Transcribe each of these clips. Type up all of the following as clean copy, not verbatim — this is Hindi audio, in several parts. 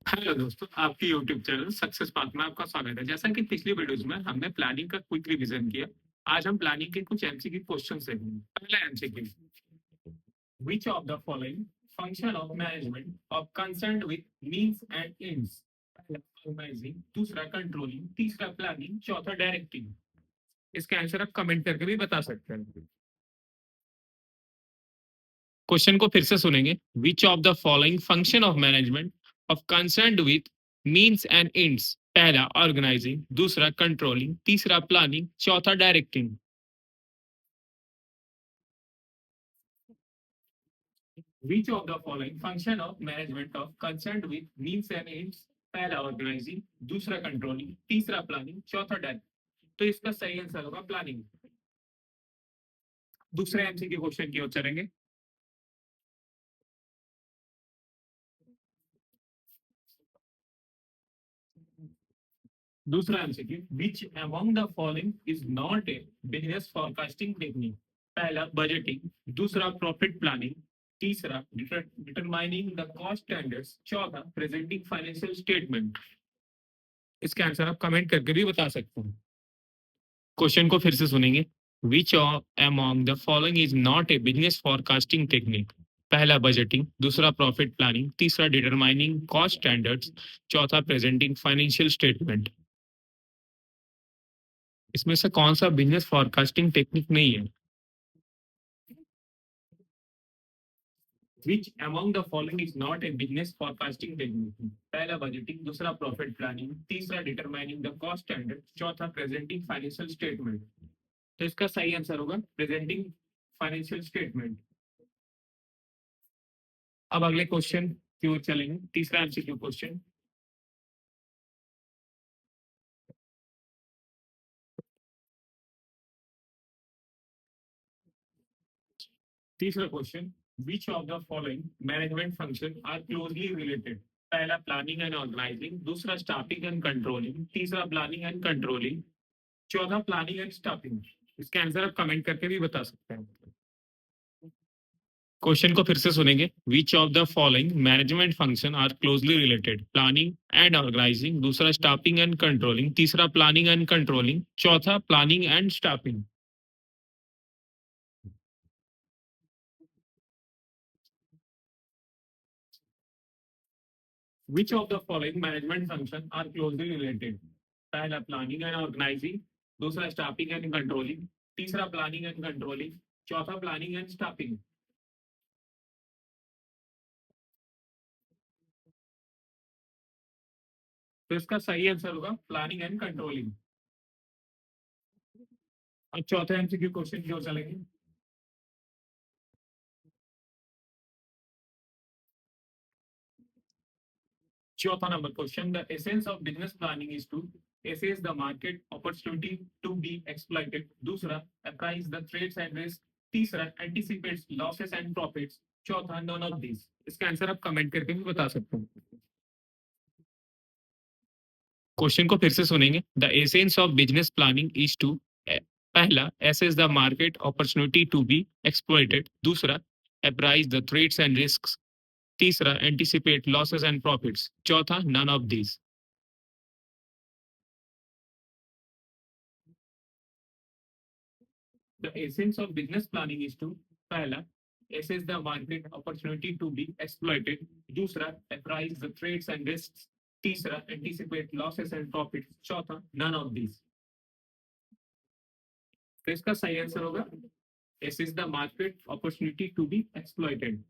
हेलो दोस्तों, आपके YouTube चैनल सक्सेस पाथ में आपका स्वागत है। जैसा कि पिछली वीडियोस में हमने प्लानिंग का क्विक रिवीजन किया, आज हम प्लानिंग के कुछ एमसीक्यू क्वेश्चन देखेंगे। पहला MCQ, which of the following function of management of concerned with means and ends? पहला ऑर्गेनाइजिंग, दूसरा कंट्रोलिंग, तीसरा प्लानिंग, चौथा डायरेक्टिंग। इसका आंसर आप कमेंट करके भी बता सकते हैं। क्वेश्चन को फिर से सुनेंगे। Which of the following function of management of concerned with means and ends? पहला ऑर्गेनाइजिंग, दूसरा कंट्रोलिंग, तीसरा प्लानिंग, चौथा directing. Which of the following function of management of concerned with means and ends? पहला ऑर्गेनाइजिंग, दूसरा कंट्रोलिंग, तीसरा प्लानिंग, चौथा डायरेक्टिंग। तो इसका सही आंसर होगा प्लानिंग। दूसरे एमसीक्यू क्वेश्चन की ओर चलेंगे। दूसरा MCQ, which among the following is not a business forecasting technique? पहला बजटिंग, दूसरा प्रॉफिट प्लानिंग, तीसरा डिटरमाइनिंग द कॉस्ट स्टैंडर्ड्स, चौथा प्रेजेंटिंग फाइनेंशियल स्टेटमेंट। इसका आंसर आप कमेंट करके भी बता सकते हैं। क्वेश्चन को फिर से सुनेंगे। Which among the following is not a business forecasting technique? पहला बजटिंग, दूसरा प्रॉफिट प्लानिंग, तीसरा डिटरमाइनिंग कॉस्ट स्टैंडर्ड्स, चौथा प्रेजेंटिंग फाइनेंशियल स्टेटमेंट। इसमें से कौन सा बिजनेस फॉरकास्टिंग टेक्निक नहीं है? Which among the following is not a business forecasting technique? पहला बजटिंग, दूसरा प्रॉफिट प्लानिंग, तीसरा डिटरमाइनिंग द कॉस्ट स्टैंडर्ड, चौथा प्रेजेंटिंग फाइनेंशियल स्टेटमेंट। तो इसका सही आंसर होगा प्रेजेंटिंग फाइनेंशियल स्टेटमेंट। अब अगले क्वेश्चन की ओर चलेंगे। तीसरा एमसीक्यू क्वेश्चन। तीसरा question, which of the following management function are closely related? पहला प्लानिंग एंड ऑर्गेनाइजिंग, दूसरा स्टाफिंग एंड कंट्रोलिंग, तीसरा प्लानिंग एंड कंट्रोलिंग, चौथा प्लानिंग एंड स्टाफिंग। इसका आंसर आप कमेंट करके भी बता सकते हैं। क्वेश्चन को फिर से सुनेंगे। Which of the following management function are closely related? Planning and organising, दूसरा स्टाफिंग एंड कंट्रोलिंग, तीसरा प्लानिंग एंड कंट्रोलिंग, चौथा planning and staffing. Which of the following management function are closely related? पहला प्लानिंग एंड ऑर्गेनाइजिंग, दूसरा स्टाफिंग एंड कंट्रोलिंग, तीसरा प्लानिंग एंड कंट्रोलिंग, चौथा प्लानिंग एंड स्टाफिंग। तो इसका सही आंसर होगा प्लानिंग एंड कंट्रोलिंग। अब चौथे एमसीक्यू क्वेश्चन की ओर चलेंगे। Chauथा number question. The essence of business planning is to assess the market opportunity to be exploited. दूसरा, appraise the threats and risks. तीसरा, anticipates losses and profits. चौथा, none of these. इसका आंसर आप कमेंट करके भी बता सकते हैं। क्वेश्चन को फिर से सुनेंगे। The essence of business planning is to, पहला, assess the market opportunity to be exploited. दूसरा, appraise the threats and risks. तीसरा, anticipate losses and profits. चौथा, none of these. The essence of business planning is to, पहला, assess the market opportunity to be exploited. दूसरा, appraise the threats and risks. तीसरा, anticipate losses and profits. चौथा, none of these. तो इसका सही आंसर होगा assess the market opportunity to be exploited.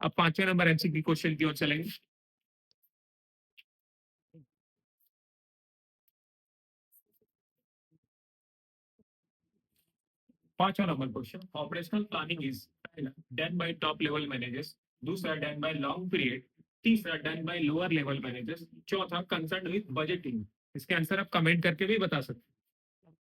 अब पांचवें नंबर एमसीक्यू क्वेश्चन की ओर चलेंगे। पांचवा number question, operational planning is, पहला, done by top level managers, दूसरा डन बाय लॉन्ग पीरियड, तीसरा done by lower level managers, चौथा कंसर्न विद बजटिंग। इसके आंसर आप कमेंट करके भी बता सकते हैं।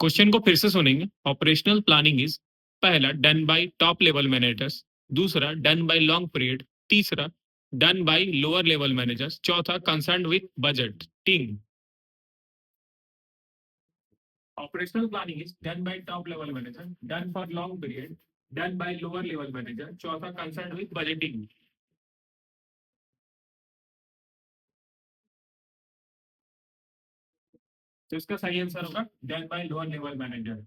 क्वेश्चन को फिर से सुनेंगे। ऑपरेशनल प्लानिंग इज, पहला, done by top level managers, दूसरा डन बाय लॉन्ग पीरियड, तीसरा done by lower level managers, चौथा concern with budgeting. Operational planning is done by top level manager, done for long period, done by lower level manager. चौथा कंसर्न विद बजटिंग। तो इसका सही आंसर होगा done by lower level manager.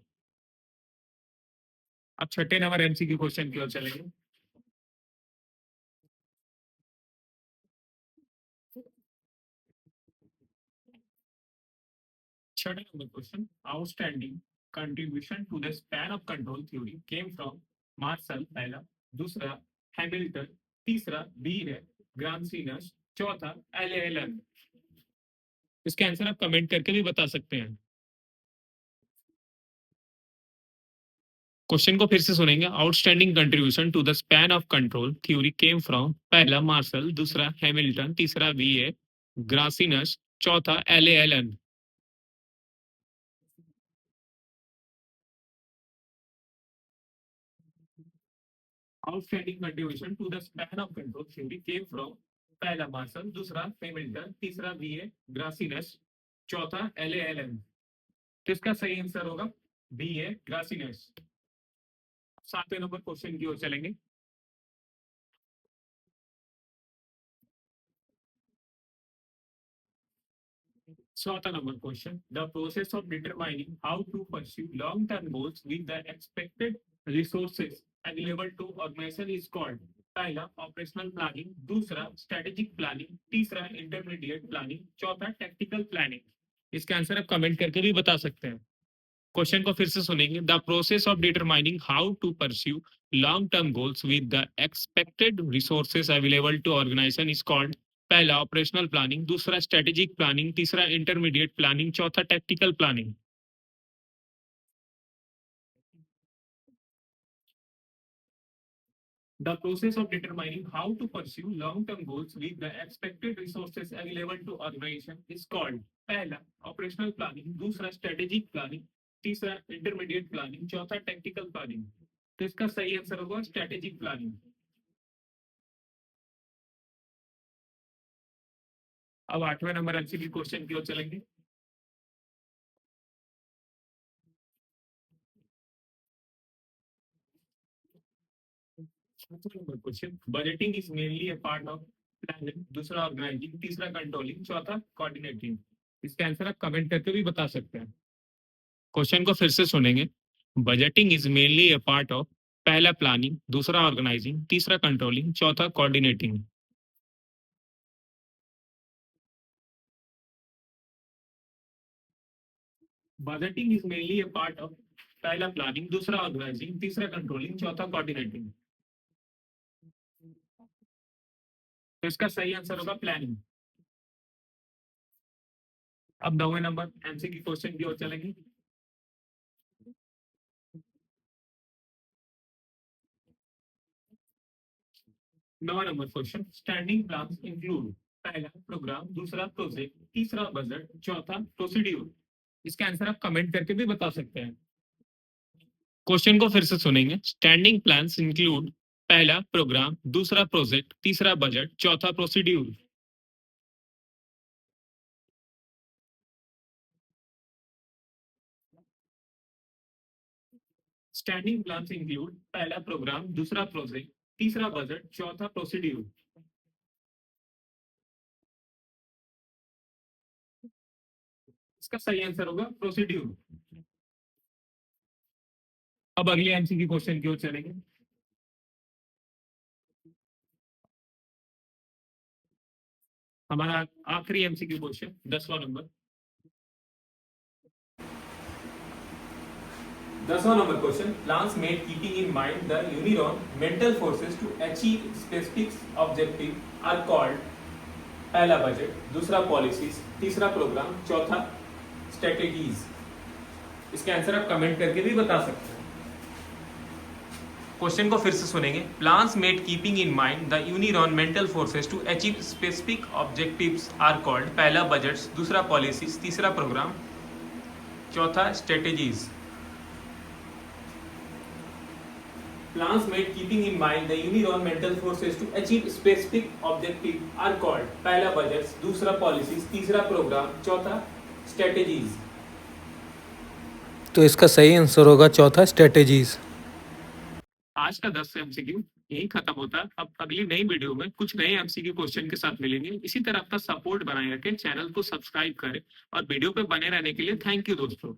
अब छठे नंबर एमसीक्यू क्वेश्चन की ओर चलेंगे। छठा number question, outstanding contribution to the span of control theory came from Marshall, पहला। दूसरा हैमिल्टन। तीसरा बी है ग्रामसीनस। चौथा एलन। इसके आंसर आप कमेंट करके भी बता सकते हैं। क्वेश्चन को फिर से सुनेंगे। Outstanding contribution to the span of control theory came from, पहला मार्शल, दूसरा हैमिल्टन, तीसरा बी ए ग्रासिनस, चौथा Allen. Outstanding contribution to the span of control theory came from, पहला मार्शल, दूसरा हैमिल्टन, तीसरा बी ए ग्रासिनस, चौथा एलन। तो इसका सही आंसर होगा बी ए ग्रासिनस। सातवें नंबर क्वेश्चन की ओर चलेंगे। Shorter number question. The process of determining how to pursue long-term goals with the expected resources available to organization is called, पहला ऑपरेशनल प्लानिंग, दूसरा स्ट्रेटेजिक प्लानिंग, तीसरा इंटरमीडिएट प्लानिंग, चौथा टेक्निकल प्लानिंग। इसका आंसर आप कमेंट करके भी बता सकते हैं। क्वेश्चन को फिर से सुनेंगे। The process of determining how to pursue long term goals with the expected resources available to organisation is called, पहला ऑपरेशनल प्लानिंग, दूसरा स्ट्रेटेजिक प्लानिंग, तीसरा इंटरमीडिएट प्लानिंग, चौथा technical planning. The process of determining how to pursue long-term goals with the expected resources available to organization is called, पहला operational planning, दूसरा strategic planning, तीसरा intermediate planning, चौथा tactical planning। तो इसका सही आंसर होगा strategic planning। अब आठवें नंबर एमसीक्यू क्वेश्चन की ओर चलेंगे। Question, budgeting is mainly a part of planning, दूसरा ऑर्गेनाइजिंग, तीसरा कंट्रोलिंग, चौथा कोऑर्डिनेटिंग। इसके आंसर आप कमेंट करके भी बता सकते हैं। क्वेश्चन को फिर से सुनेंगे। Budgeting is mainly a part of, पहला प्लानिंग, दूसरा ऑर्गेनाइजिंग, तीसरा कंट्रोलिंग, चौथा coordinating. Budgeting is mainly a part of, पहला प्लानिंग, दूसरा ऑर्गेनाइजिंग, तीसरा कंट्रोलिंग, चौथा कोऑर्डिनेटिंग। तो इसका सही आंसर होगा प्लानिंग। अब 9वें नंबर एमसीक्यू क्वेश्चन की ओर चलेंगे। नवा number question, standing plans include, पहला प्रोग्राम, दूसरा प्रोजेक्ट, तीसरा बजट, चौथा प्रोसीड्यूर। इसका आंसर आप कमेंट करके भी बता सकते हैं। क्वेश्चन को फिर से सुनेंगे। स्टैंडिंग प्लान्स इंक्लूड, पहला प्रोग्राम, दूसरा प्रोजेक्ट, तीसरा बजट, चौथा प्रोसीड्यूर। स्टैंडिंग प्लान्स इंक्लूड, पहला प्रोग्राम, दूसरा प्रोजेक्ट, तीसरा बजट, चौथा प्रोसीड्यूर। इसका सही आंसर होगा प्रोसीड्यूर। अब अगले एमसीक्यू क्वेश्चन की ओर चलेंगे। हमारा आखिरी एमसीक्यू क्वेश्चन 10वां नंबर। 10वां number question, plans made keeping in mind the environmental forces to achieve specific objective are called, पहला बजट, दूसरा पॉलिसीज, तीसरा प्रोग्राम, चौथा स्ट्रेटेजीज। इसके आंसर आप कमेंट करके भी बता सकते हैं। क्वेश्चन को फिर से सुनेंगे। Plans made keeping in mind the environmental forces to achieve specific objectives are called, पहला बजट्स, दूसरा पॉलिसीज, तीसरा प्रोग्राम, चौथा strategies. Plans made keeping in mind the uniron mental forces to achieve specific objective are called, पहला बजट्स, दूसरा पॉलिसीज, तीसरा प्रोग्राम, चौथा स्ट्रेटेजीज। तो इसका सही आंसर होगा चौथा स्ट्रेटेजीज। आज का 10 एमसीक्यू यही खत्म होता है। अब अगली नई वीडियो में कुछ नए एमसीक्यू क्वेश्चन के साथ मिलेंगे। इसी तरह आपका सपोर्ट बनाए रखें, चैनल को सब्सक्राइब करें और वीडियो पे बने रहने के लिए थैंक यू दोस्तों।